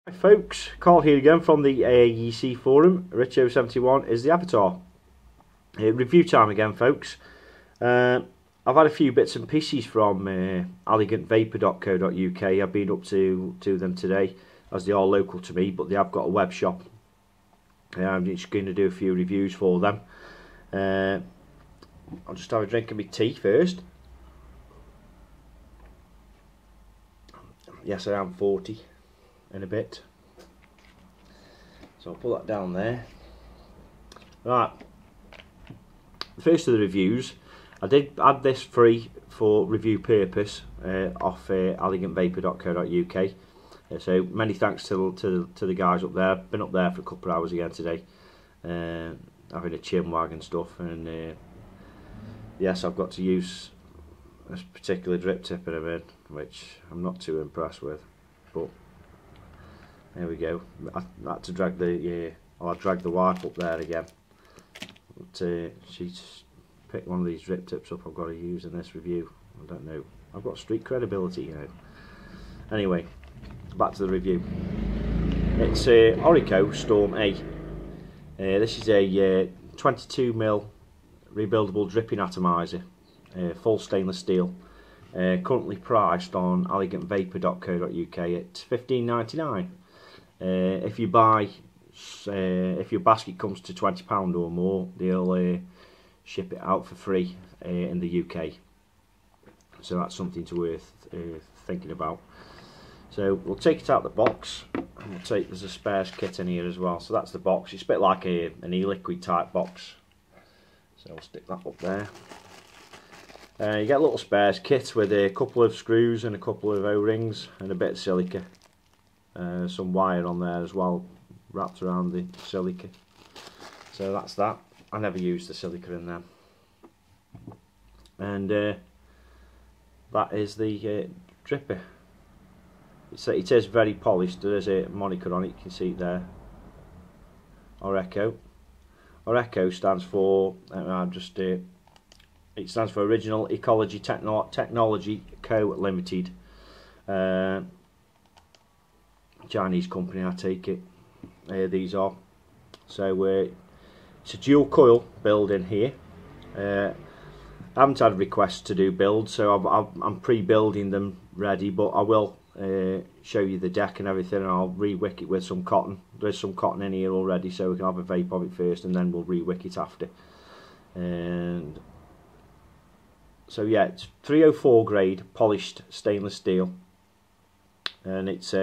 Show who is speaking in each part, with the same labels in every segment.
Speaker 1: Hi folks, Carl here again from the AAEC forum. Richo71 is the avatar. Review time again, folks. I've had a few bits and pieces from elegantvapor.co.uk. I've been up to them today, as they are local to me, but they have got a web shop. I'm just going to do a few reviews for them. I'll just have a drink of my tea first. Yes, I am 40 in a bit, so I'll put that down there. Right, the first of the reviews, I did add this free for review purpose off elegantvapor.co.uk. So many thanks to the guys up there. Been up there for a couple of hours again today, having a chin wag and stuff, and yes, I've got to use this particular drip tip in a bit, which I'm not too impressed with, but there we go. I had to drag the I dragged the wife up there again, but she's picked one of these drip tips up I've got to use in this review. I don't know, I've got street credibility, you know. Anyway, back to the review. It's Orieco Storm A. This is a 22mm rebuildable dripping atomizer, full stainless steel. Currently priced on elegantvapor.co.uk at £15.99. If you buy, if your basket comes to £20 or more, they'll ship it out for free in the UK. So that's something to worth thinking about. So we'll take it out of the box, and we'll take, there's a spares kit in here as well. So that's the box. It's a bit like an e-liquid type box. So I'll stick that up there. You get a little spares kit with a couple of screws and a couple of O-rings and a bit of silica. Some wire on there as well, wrapped around the silica. So that's that. I never used the silica in there. And that is the dripper. It is very polished. There is a moniker on it, you can see it there. Orieco. Orieco stands for, it stands for Original Ecology Technology Co. Limited. Chinese company, I take it. These are. So it's a dual coil build in here. I haven't had requests to do builds, so I'm pre-building them ready, but I will show you the deck and everything, and I'll re-wick it with some cotton. There's some cotton in here already, so we can have a vape of it first and then we'll re-wick it after. And so yeah, it's 304 grade polished stainless steel, and it's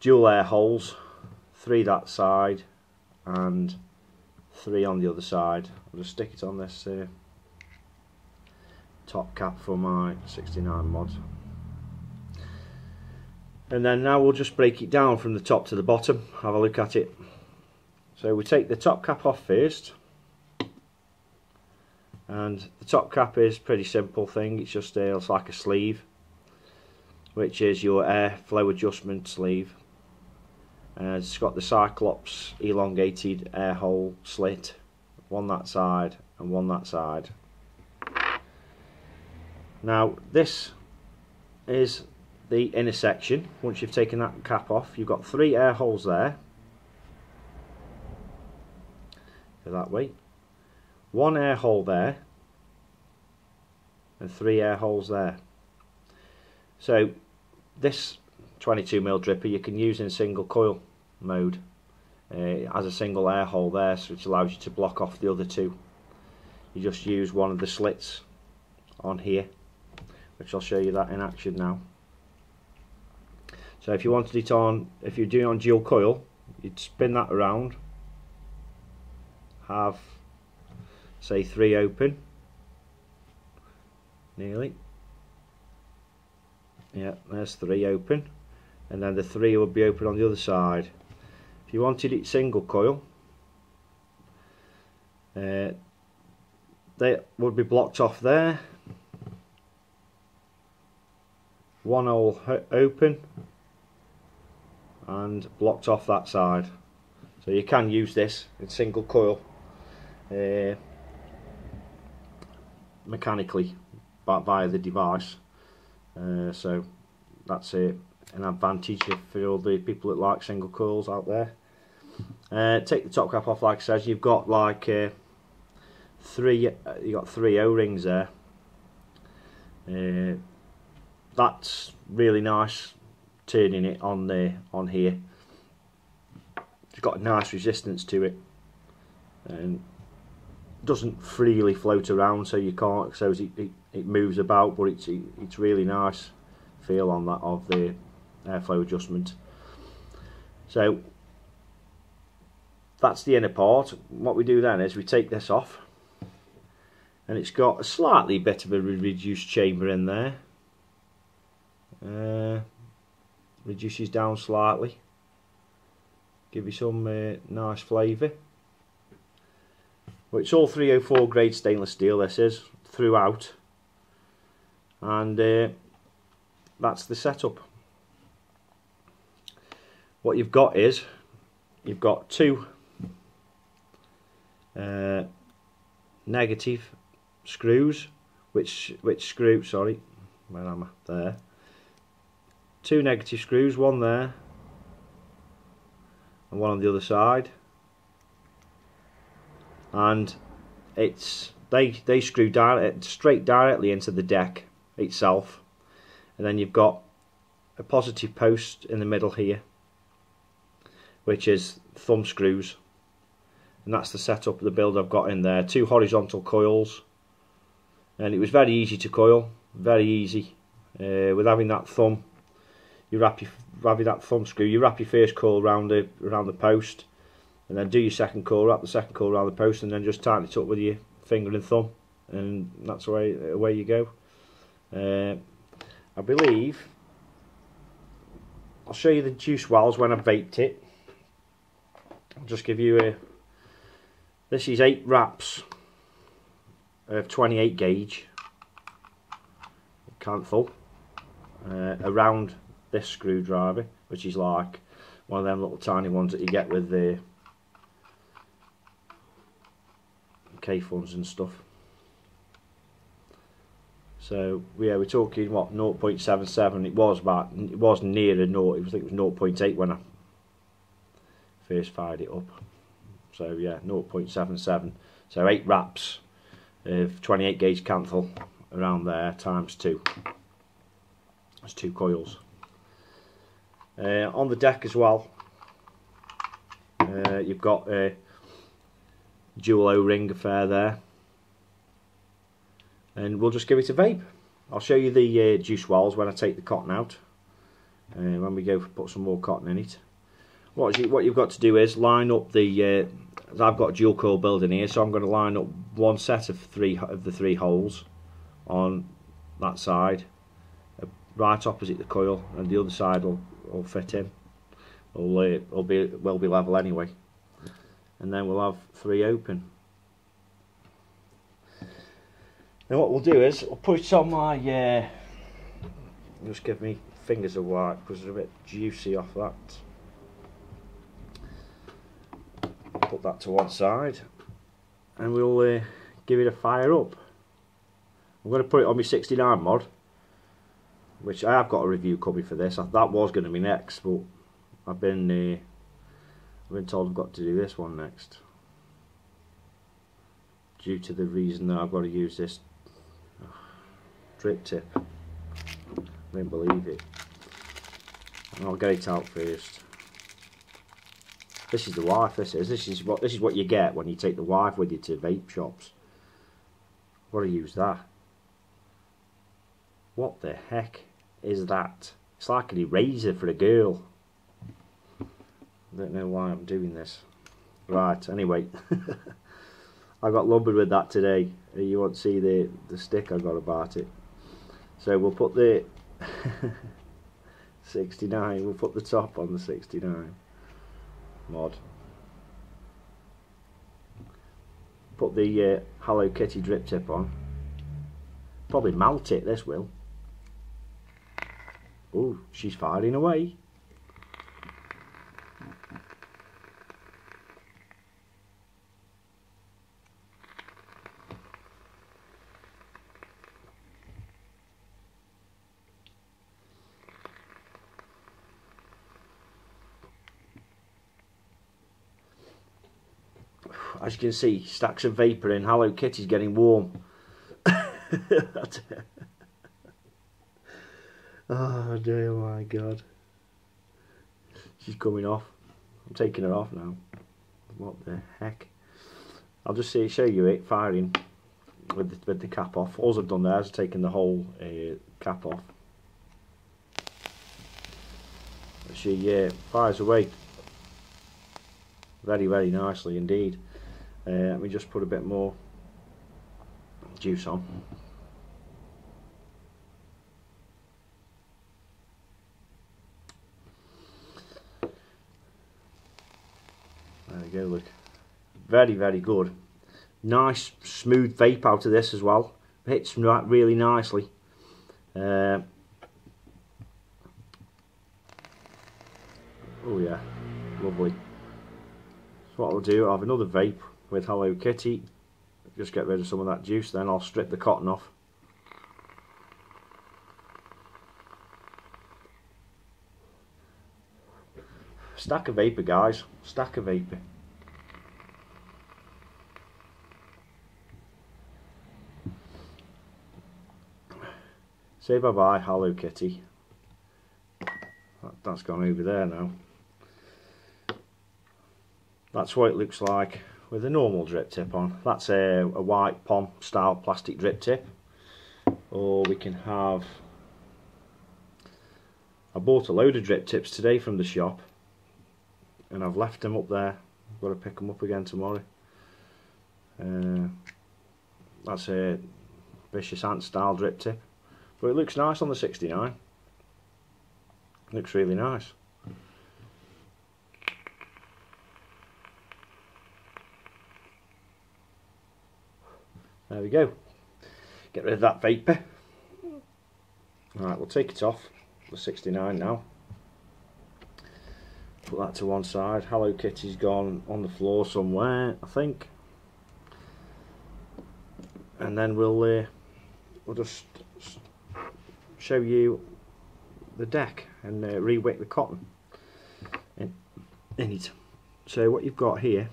Speaker 1: dual air holes, 3 that side and 3 on the other side. I'll just stick it on this top cap for my 69 mod, and then now we'll just break it down from the top to the bottom, have a look at it. So we take the top cap off first, and the top cap is a pretty simple thing. It's just it's like a sleeve, which is your airflow adjustment sleeve. It's got the Cyclops elongated air hole slit, one that side and one that side. Now this is the inner section. Once you've taken that cap off, you've got 3 air holes there. Go that way. 1 air hole there and 3 air holes there. So this 22mm dripper you can use in single coil mode. It has a single air hole there, so which allows you to block off the other 2. You just use one of the slits on here, which I'll show you that in action now. So if you wanted it on, if you're doing it on dual coil, you'd spin that around, have say 3 open, nearly, yeah, there's 3 open, and then the 3 would be open on the other side. If you wanted it single coil, they would be blocked off there, 1 hole open and blocked off that side. So you can use this in single coil mechanically via the device. So that's it. an advantage for all the people that like single coils out there. Take the top cap off, like I said. You've got like three O-rings there. That's really nice, turning it on here. It's got a nice resistance to it, and doesn't freely float around, so you can't. So it moves about, but it's really nice feel on that of the airflow adjustment. So that's the inner part. What we do then is we take this off, and it's got a slightly bit of a reduced chamber in there. Reduces down slightly, give you some nice flavour. But it's all 304 grade stainless steel, this is, throughout, and that's the setup. What you've got is, you've got two negative screws, which screw, sorry, where am I? There. Two negative screws, one there and one on the other side, and they screw straight directly into the deck itself, and then you've got a positive post in the middle here, which is thumb screws, and that's the setup of the build I've got in there. Two horizontal coils, and it was very easy to coil, very easy. With having that thumb, you wrap that thumb screw, you wrap your first coil around the post, and then do your second coil, wrap the second coil around the post, and then just tighten it up with your finger and thumb, and that's away you go. I believe I'll show you the juice wells when I've vaped it. I'll just give you this is 8 wraps of 28 gauge canthal around this screwdriver, which is like one of them little tiny ones that you get with the K-funds and stuff. So yeah, we're talking what, 0.77. It was near a 0. I think it was 0.8 when I first fired it up. So yeah, 0.77. So 8 wraps of 28 gauge canthal around there times 2. That's 2 coils. On the deck as well, you've got a dual O-ring affair there, and we'll just give it a vape. I'll show you the juice wells when I take the cotton out, when we go put some more cotton in it. What you've got to do is line up the I've got a dual coil build in here, so I'm going to line up one set of the three holes on that side, right opposite the coil, and the other side will fit in. Will be level anyway, and then we'll have 3 open. Now what we'll do is I'll put it on my just give me fingers a wipe because they're a bit juicy off that. Put that to one side, and we'll give it a fire up. I'm going to put it on my 69 mod, which I have got a review coming for this. That was going to be next, but I've been told I've got to do this one next, due to the reason that I've got to use this drip tip. I didn't believe it. And I'll get it out first. This is the wife. This is what you get when you take the wife with you to vape shops. I've got to use that. What the heck is that? It's like an eraser for a girl. I don't know why I'm doing this. Right, anyway. I got lumbered with that today. You won't see the stick I got about it. So we'll put the 69, we'll put the top on the 69 mod. Put the Hello Kitty drip tip on. Probably melt it, this will. Ooh, she's firing away. as you can see, stacks of vapour in. Hello Kitty's getting warm. Oh dear, my God. She's coming off. I'm taking her off now. What the heck? I'll just show you it firing with the cap off. All I've done there is taken the whole cap off. She fires away very, very nicely indeed. Let me just put a bit more juice on. There we go, look. Very, very good. Nice smooth vape out of this as well. Hits really nicely. Oh yeah, lovely. So what I'll do, I'll have another vape with Hello Kitty. Just get rid of some of that juice, then I'll strip the cotton off. Stack of vapour, guys. Stack of vapour. Say bye bye, Hello Kitty. That's gone over there now. That's what it looks like with a normal drip tip on. That's a white POM style plastic drip tip. Or we can have... I bought a load of drip tips today from the shop, and I've left them up there. I've got to pick them up again tomorrow. That's a Vicious Ant style drip tip, but it looks nice on the 69. Looks really nice. There we go. Get rid of that vapour. Alright, we'll take it off the 69 now. Put that to one side. Hello Kitty's gone on the floor somewhere, I think. And then we'll just show you the deck and re-wick the cotton in it. So what you've got here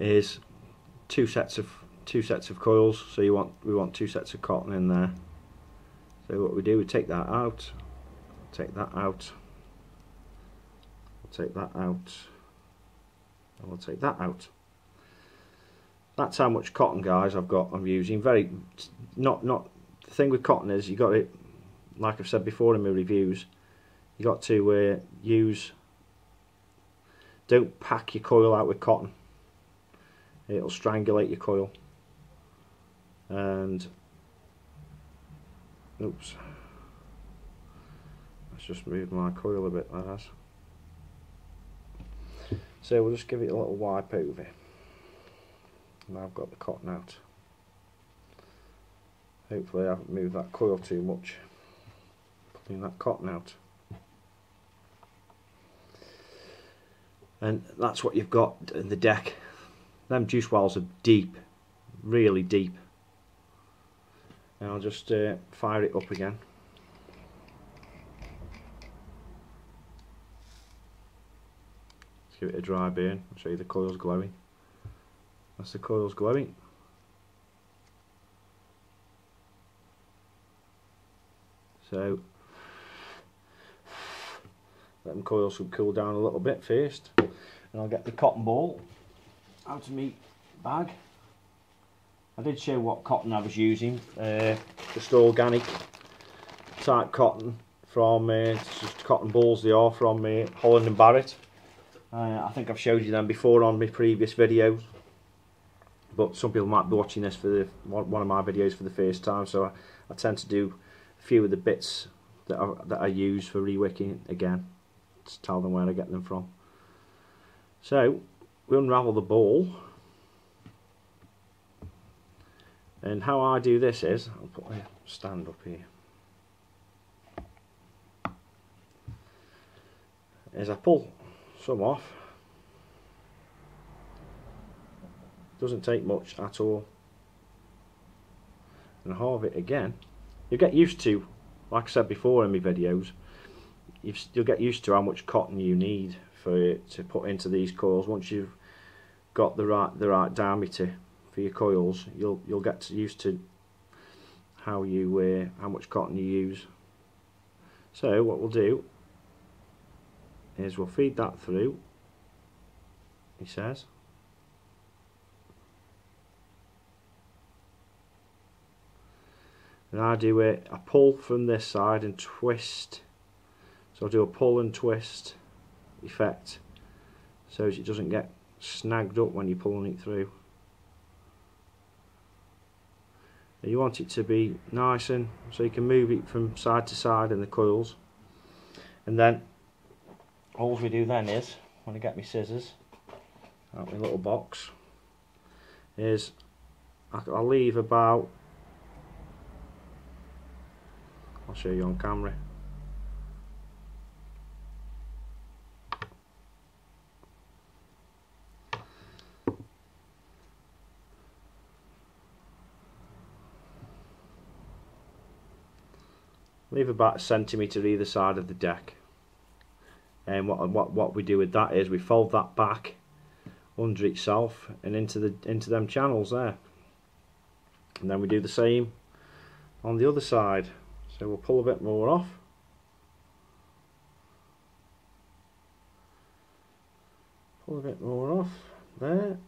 Speaker 1: is two sets of coils. So we want two sets of cotton in there. So what we do, we take that out, take that out, we'll take that out, and we'll take that out. That's how much cotton, guys, I'm using. The thing with cotton is you got it, like I've said before in my reviews, you got to don't pack your coil out with cotton. It'll strangulate your coil. And oops, let's just move my coil a bit, that has. So we'll just give it a little wipe over. Now I've got the cotton out. Hopefully I haven't moved that coil too much, pulling that cotton out. And that's what you've got in the deck. Them juice wells are deep, really deep. And I'll just fire it up again. Let's give it a dry burn. I'll show you the coil's glowing. That's the coil's glowing. So let them coils cool down a little bit first, and I'll get the cotton ball out of my bag. I did show what cotton I was using, just organic type cotton from just cotton balls they are from Holland and Barrett. I think I've showed you them before on my previous videos, but some people might be watching this for one of my videos for the first time, so I tend to do a few of the bits that I use for re-wicking again, to tell them where I get them from. So we unravel the ball, and how I do this is, I'll put a stand up here, is I pull some off. Doesn't take much at all, and halve it again. You'll get used to, like I said before in my videos, you'll get used to how much cotton you need to put into these coils. Once you've got the right diameter for your coils, you'll get used to how much cotton you use. So what we'll do is we'll feed that through, he says. And I do a pull from this side and twist. So I'll do a pull and twist effect so as it doesn't get snagged up when you're pulling it through. And you want it to be nice, and so you can move it from side to side in the coils. And then all we do then is, when I get my scissors out my little box, is I'll leave about, I'll show you on camera. Leave about 1 centimetre either side of the deck. And what we do with that is we fold that back under itself and into them channels there. And then we do the same on the other side. So we'll pull a bit more off. Pull a bit more off there.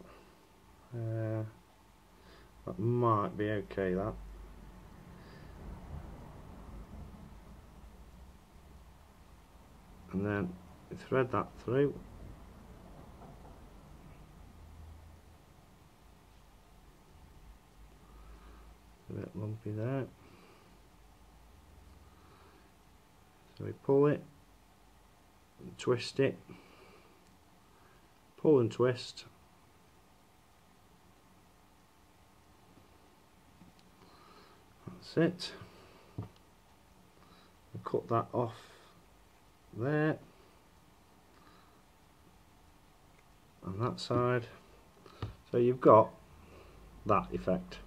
Speaker 1: That might be okay, that. And then we thread that through. A bit lumpy there. So we pull it, and twist it, pull and twist. That's it. We'll cut that off there, on that side. So you've got that effect.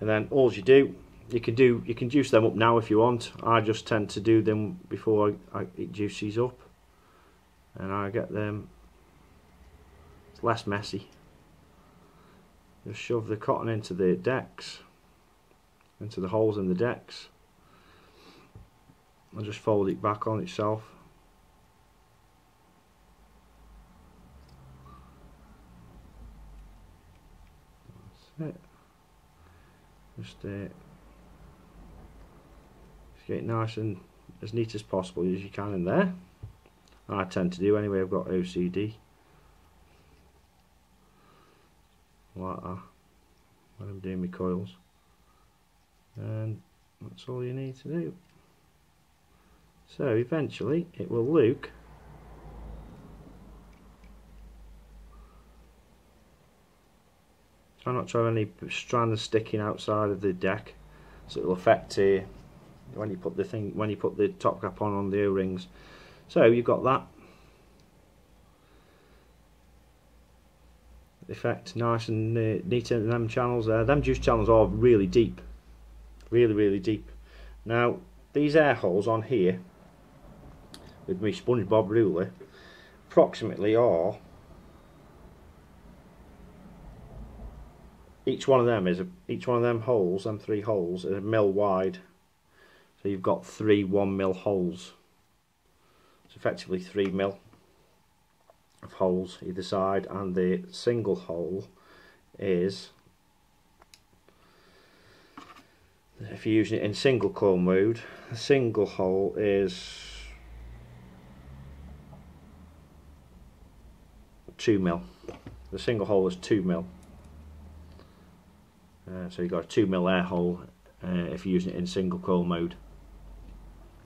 Speaker 1: And then all you do, you can juice them up now if you want. I just tend to do them before it juices up, and I get them, it's less messy. Just shove the cotton into the decks, into the holes in the decks, and just fold it back on itself. That's it. Just get it nice and as neat as possible as you can in there. I tend to do anyway. I've got OCD like that when I'm doing my coils, and that's all you need to do. So eventually it will look try not to have any strands sticking outside of the deck, so it will affect when you put the top cap on the O-rings. So you've got that effect nice and neat in them channels there. Them juice channels are really deep, really deep. Now these air holes on here with my SpongeBob ruler approximately are, each one of them holes, them 3 holes, is 1 mil wide. So you've got 3 1 mil holes. It's effectively 3 mil of holes either side, and the single hole is, if you're using it in single coil mode, the single hole is 2 mil. The single hole is 2 mil. So you've got a 2 mil air hole if you're using it in single coil mode.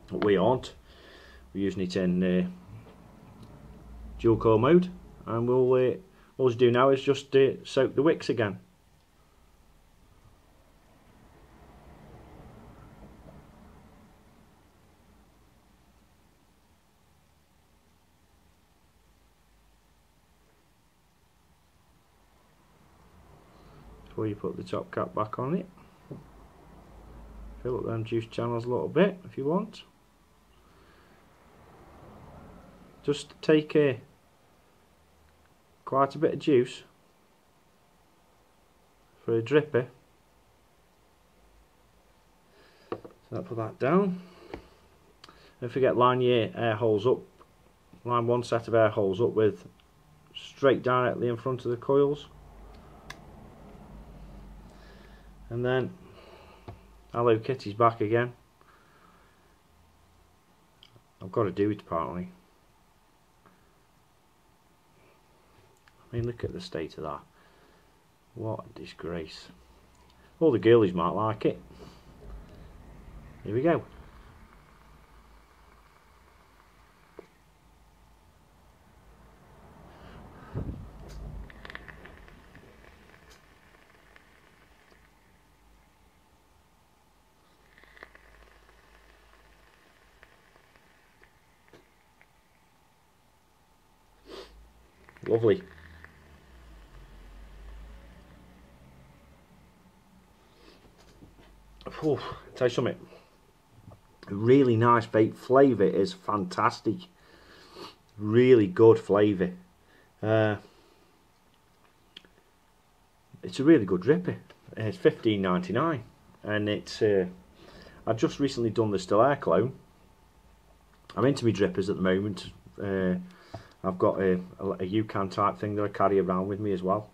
Speaker 1: But we aren't. We're using it in dual coil mode, and all we do now is just soak the wicks again. Before you put the top cap back on it, fill up them juice channels a little bit if you want. just take quite a bit of juice for a dripper. So I'll put that down. Don't forget, line your air holes up. Line one set of air holes up with straight directly in front of the coils. And then Hello Kitty's back again. I've got to do it apparently. I mean, look at the state of that. What a disgrace. All the girlies might like it. Here we go. Lovely. Tell you something. Really nice vape. Flavour is fantastic. Really good flavour. It's a really good dripper. It's $15.99, and it's. I've just recently done the Still Air clone. I'm into my drippers at the moment. I've got a UCAN type thing that I carry around with me as well.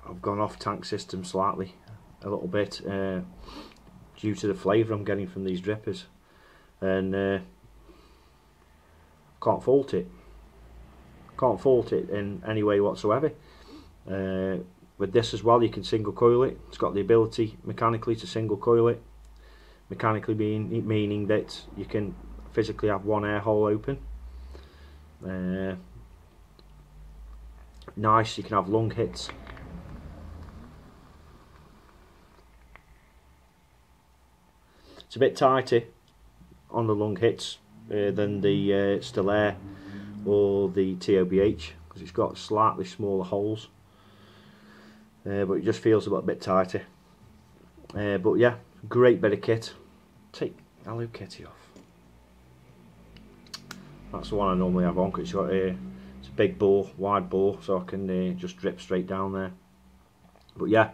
Speaker 1: I've gone off tank system slightly, a little bit, due to the flavour I'm getting from these drippers, and can't fault it. Can't fault it in any way whatsoever. With this as well, you can single coil it. It's got the ability mechanically to single coil it. Mechanically meaning that you can physically have one air hole open. Nice, you can have lung hits. It's a bit tighter on the lung hits than the Still Air or the TOBH, because it's got slightly smaller holes, but it just feels a little bit tighter. But yeah, great bit of kit. Take Hello Kitty off. That's the one I normally have on, because it's got it's a big bore, wide bore, so I can just drip straight down there. But yeah,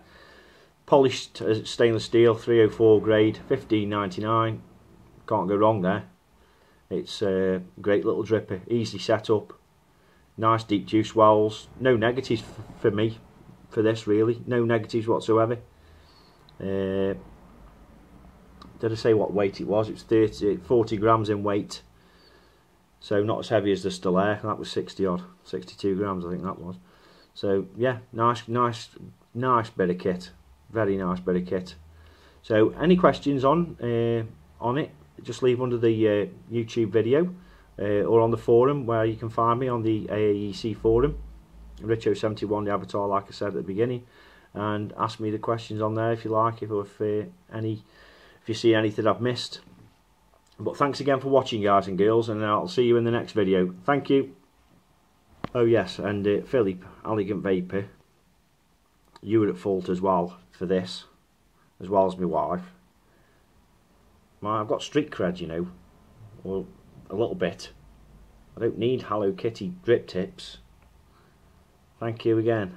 Speaker 1: polished stainless steel, 304 grade, $15.99. Can't go wrong there. It's a great little dripper, easy setup, nice deep juice wells. No negatives for me for this, really. No negatives whatsoever. Did I say what weight it was? It's 40 grams in weight. So not as heavy as the Still Air. That was 60 odd, 62 grams I think that was. So yeah, nice bit of kit. Very nice bit of kit. So any questions on it, just leave under the YouTube video or on the forum where you can find me on the AAEC forum, Richo71 the avatar, like I said at the beginning, and ask me the questions on there if you like, or if you see anything I've missed. But thanks again for watching, guys and girls, and I'll see you in the next video. Thank you. Oh yes, and Philip, Elegant Vapor, you were at fault as well for this, as well as my wife. I've got street cred, you know, or a little bit. I don't need Hello Kitty drip tips. Thank you again.